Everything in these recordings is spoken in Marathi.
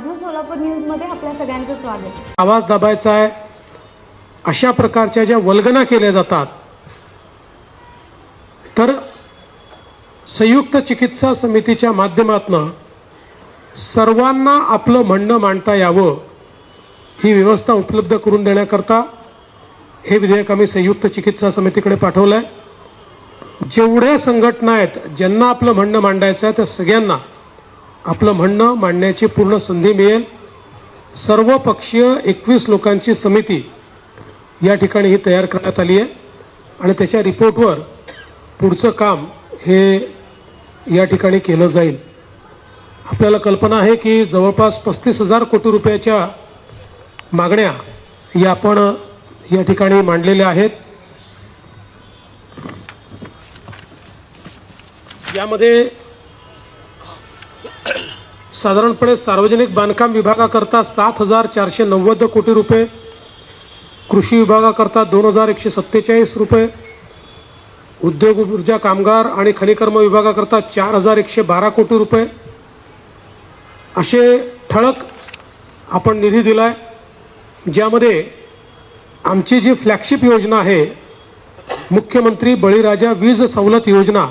माझं सोलापूर न्यूज मध्ये आपल्या सगळ्यांचं स्वागत। आवाज दाबायचा आहे अशा प्रकारच्या ज्या वल्गना केल्या जातात, तर संयुक्त चिकित्सा समितीच्या माध्यमातून सर्वांना आपलं म्हणणं मांडता यावं ही व्यवस्था उपलब्ध करून देण्याकरता हे विधेयक आम्ही संयुक्त चिकित्सा समितीकडे पाठवलं आहे। जेवढ्या संघटना आहेत ज्यांना आपलं म्हणणं मांडायचं आहे त्या सगळ्यांना आपलं म्हणणं मांडण्याची पूर्ण संधी मिळेल। सर्वपक्षीय 21 लोकांची समिती या ठिकाणी ही तयार करण्यात आली आहे आणि त्याच्या रिपोर्टवर पुढचं काम हे या ठिकाणी केलं जाईल। आपल्याला कल्पना आहे की जवळपास 35,000 कोटी रुपयाच्या मागण्या या आपण या ठिकाणी मांडलेल्या आहेत। यामध्ये साधारणपणे सार्वजनिक बांधकाम विभागाकरता 7,490 कोटी रुपये, कृषी विभागाकरता 2,147 रुपये, उद्योग ऊर्जा कामगार आणि खनिकर्म विभागाकरता 4,112 कोटी रुपये असे ठळक आपण निधी दिलाय। ज्यामध्ये आमची जी फ्लॅगशिप योजना आहे मुख्यमंत्री बळीराजा वीज सवलत योजना,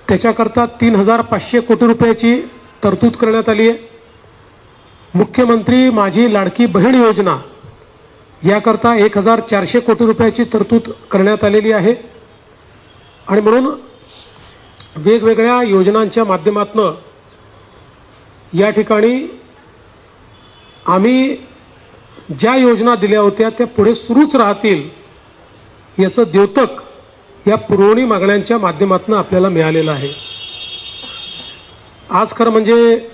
त्याच्याकरता 3,500 कोटी रुपयाची तरतूद करण्यात आली आहे। मुख्यमंत्री माझी लाडकी बहीण योजना याकरता 1,400 कोटी रुपयाची तरतूद करण्यात आलेली आहे। आणि म्हणून वेगवेगळ्या योजनांच्या माध्यमातून या ठिकाणी आम्ही ज्या योजना दिल्या होत्या त्या पुढे सुरूच राहतील याचं द्योतक या पुरवणी मागण्यांच्या माध्यमातून आपल्याला मिळालेलं आहे। आज खरं म्हणजे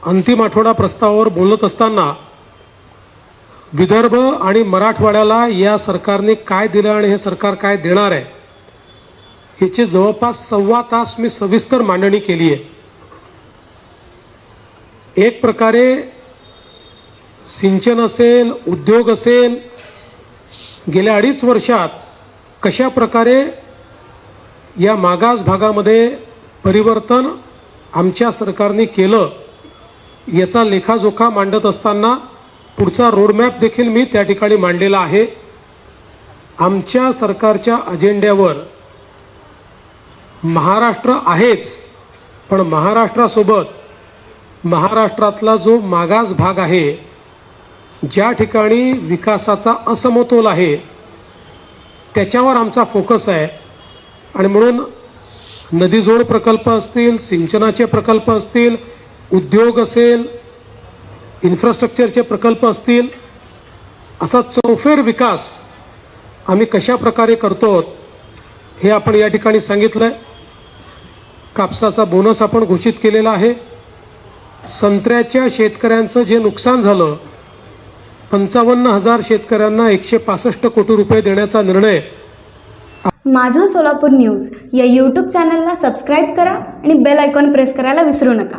अंतिम आठवडा प्रस्तावावर बोलत असताना विदर्भ आणि मराठवाड्याला या सरकारने काय दिलं आणि हे सरकार काय देणार आहे याची जवळपास 1.25 तास मी सविस्तर मांडणी केली आहे। एक प्रकारे सिंचन असेल, उद्योग असेल, गेल्या 2.5 वर्षात कशा प्रकारे या मागास भागामध्ये परिवर्तन आमच्या सरकारने केलं याचा लेखाजोखा मांडत असताना पुढचा रोडमॅप देखील मी त्या ठिकाणी मांडलेला आहे। आमच्या सरकारच्या अजेंड्यावर महाराष्ट्र आहेच, पण महाराष्ट्रासोबत महाराष्ट्रातला जो मागास भाग आहे, ज्या ठिकाणी विकासाचा असमतोल आहे त्याच्यावर आमचा फोकस आहे। आणि म्हणून नदीजोड प्रकल्प असतील, सिंचनाचे प्रकल्प असतील, उद्योग असेल, इन्फ्रास्ट्रक्चरचे प्रकल्प असतील, असा चौफेर विकास आम्ही कशा प्रकारे करतो हे आपण या ठिकाणी सांगितलंय। कापसाचा बोनस आपण घोषित केलेला आहे। संत्र्याच्या शेतकऱ्यांचं जे नुकसान झालं 55,000 शेतकऱ्यांना 165 कोटी रुपये देण्याचा निर्णय। माझं सोलापूर न्यूज या यूट्यूब चॅनलला सबस्क्राईब करा आणि बेल आयकॉन प्रेस करायला विसरू नका।